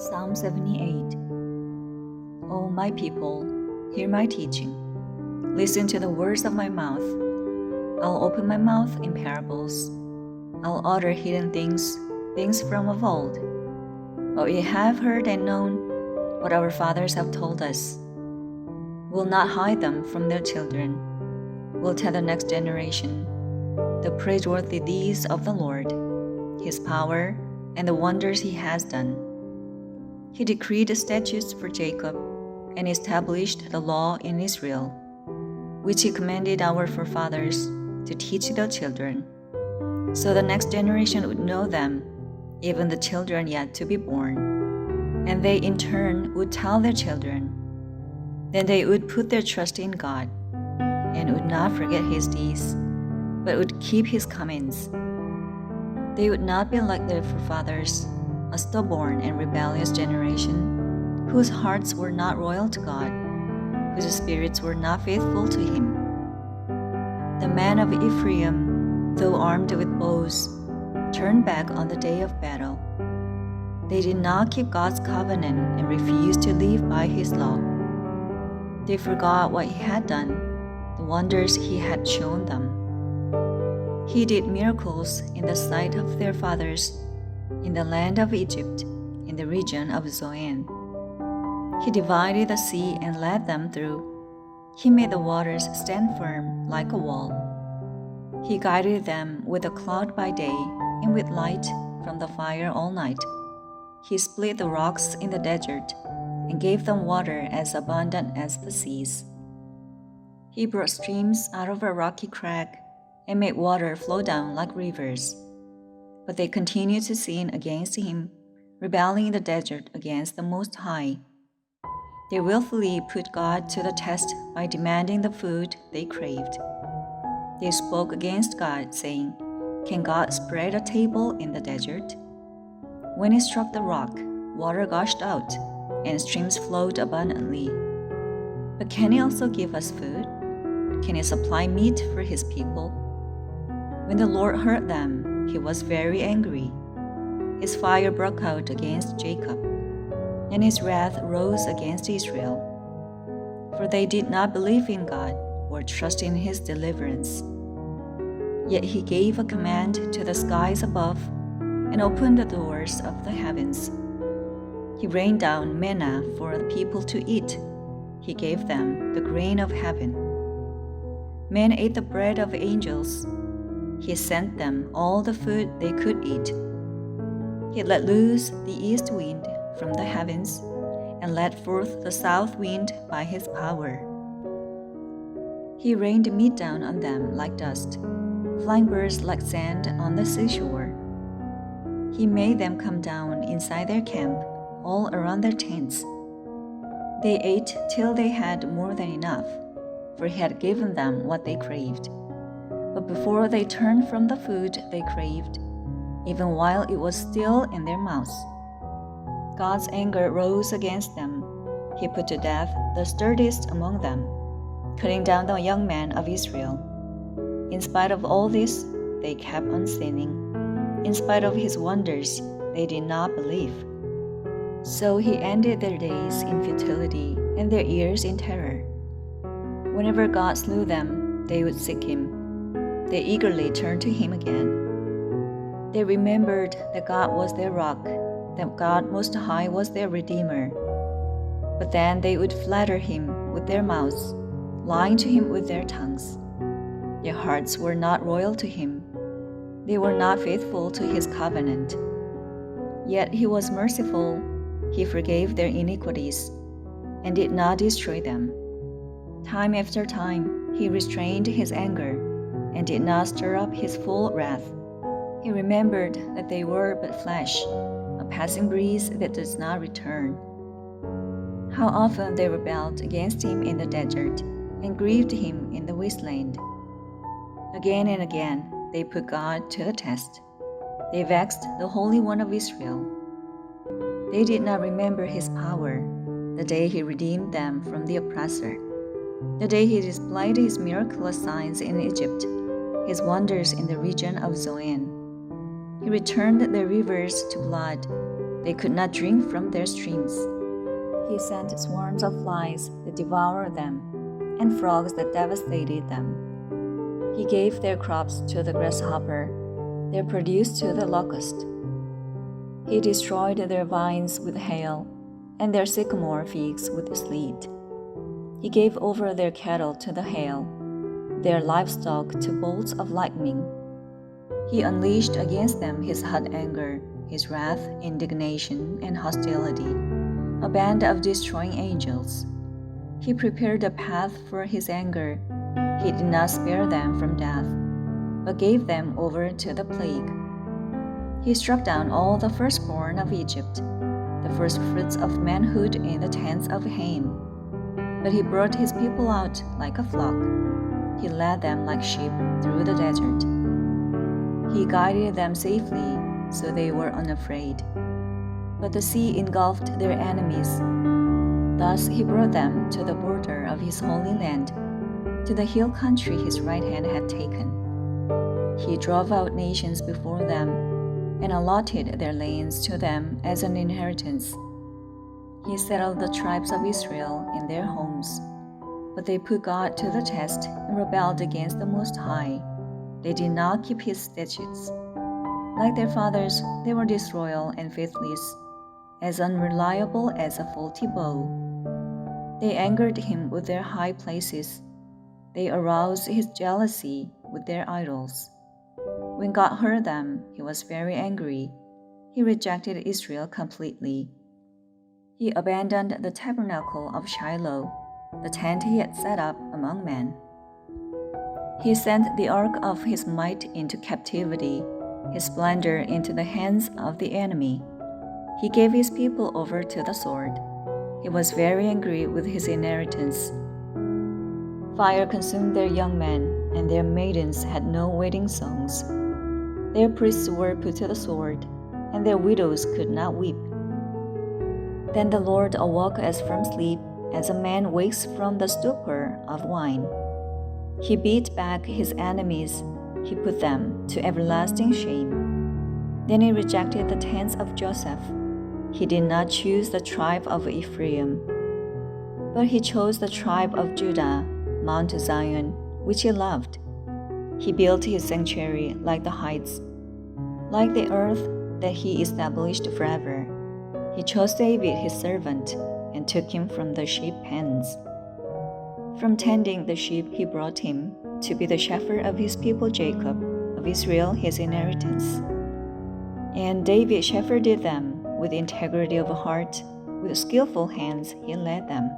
Psalm 78. O my people, hear my teaching. Listen to the words of my mouth. I'll open my mouth in parables. I'll utter hidden things from of old. What we have heard and known, what our fathers have told us. We'll not hide them from their children. We'll tell the next generation the praiseworthy deeds of the Lord, His power, and the wonders He has done. He decreed the statutes for Jacob and established the law in Israel, which He commanded our forefathers to teach their children, so the next generation would know them, even the children yet to be born, and they in turn would tell their children. Then they would put their trust in God and would not forget His deeds, but would keep His commands. They would not be like their forefathers, a stubborn and rebellious generation, whose hearts were not loyal to God, whose spirits were not faithful to Him. The men of Ephraim, though armed with bows, turned back on the day of battle. They did not keep God's covenant and refused to live by His law. They forgot what He had done, the wonders He had shown them. He did miracles in the sight of their fathers, in the land of Egypt, in the region of Zoan. He divided the sea and led them through. He made the waters stand firm like a wall. He guided them with a cloud by day and with light from the fire all night. He split the rocks in the desert and gave them water as abundant as the seas. He brought streams out of a rocky crag and made water flow down like rivers. But they continued to sin against Him, rebelling in the desert against the Most High. They willfully put God to the test by demanding the food they craved. They spoke against God, saying, "Can God spread a table in the desert?" When He struck the rock, water gushed out, and streams flowed abundantly. But can He also give us food? Can He supply meat for His people? When the Lord heard them, He was very angry. His fire broke out against Jacob, and His wrath rose against Israel. For they did not believe in God or trust in His deliverance. Yet He gave a command to the skies above and opened the doors of the heavens. He rained down manna for the people to eat. He gave them the grain of heaven. Men ate the bread of angels. He sent them all the food they could eat. He let loose the east wind from the heavens and let forth the south wind by His power. He rained meat down on them like dust, flying birds like sand on the seashore. He made them come down inside their camp, all around their tents. They ate till they had more than enough, for He had given them what they craved. But before they turned from the food they craved, even while it was still in their mouths, God's anger rose against them. He put to death the sturdiest among them, cutting down the young men of Israel. In spite of all this, they kept on sinning. In spite of His wonders, they did not believe. So He ended their days in futility and their years in terror. Whenever God slew them, they would seek Him. They eagerly turned to Him again. They remembered that God was their rock, that God Most High was their Redeemer. But then they would flatter Him with their mouths, lying to Him with their tongues. Their hearts were not loyal to Him. They were not faithful to His covenant. Yet He was merciful. He forgave their iniquities and did not destroy them. Time after time, He restrained His anger and did not stir up His full wrath. He remembered that they were but flesh, a passing breeze that does not return. How often they rebelled against Him in the desert and grieved Him in the wasteland. Again and again they put God to the test. They vexed the Holy One of Israel. They did not remember His power, the day He redeemed them from the oppressor, the day He displayed His miraculous signs in Egypt, His wonders in the region of Zoan. He returned their rivers to blood They could not drink from their streams. He sent swarms of flies that devoured them, and frogs that devastated them. He gave their crops to the grasshopper, their produce to the locust. He destroyed their vines with hail, and their sycamore figs with sleet. He gave over their cattle to the hail, their livestock to bolts of lightning. He unleashed against them his hot anger, his wrath, indignation, and hostility, a band of destroying angels. He prepared a path for his anger. He did not spare them from death, but gave them over to the plague. He struck down all the firstborn of Egypt, the firstfruits of manhood in the tents of Ham. But he brought his people out like a flock. He led them like sheep through the desert. He guided them safely, so they were unafraid. But the sea engulfed their enemies. Thus he brought them to the border of his holy land, to the hill country his right hand had taken. He drove out nations before them, and allotted their lands to them as an inheritance. He settled the tribes of Israel in their homes, but they put God to the test and rebelled against the Most High. They did not keep his statutes. Like their fathers, they were disloyal and faithless, as unreliable as a faulty bow. They angered him with their high places. They aroused his jealousy with their idols. When God heard them, he was very angry. He rejected Israel completely. He abandoned the tabernacle of Shiloh, the tent he had set up among men. He sent the ark of his might into captivity, his splendor into the hands of the enemy. He gave his people over to the sword. He was very angry with his inheritance. Fire consumed their young men, and their maidens had no wedding songs. Their priests were put to the sword, and their widows could not weep. Then the Lord awoke as from sleep, as a man wakes from the stupor of wine. He beat back his enemies. He put them to everlasting shame. Then he rejected the tents of Joseph. He did not choose the tribe of Ephraim, but he chose the tribe of Judah, Mount Zion, which he loved. He built his sanctuary like the heights, like the earth that he established forever. He chose David his servant and took him from the sheep pens. From tending the sheep he brought him to be the shepherd of his people Jacob, of Israel his inheritance. And David shepherded them with integrity of heart, with skillful hands he led them.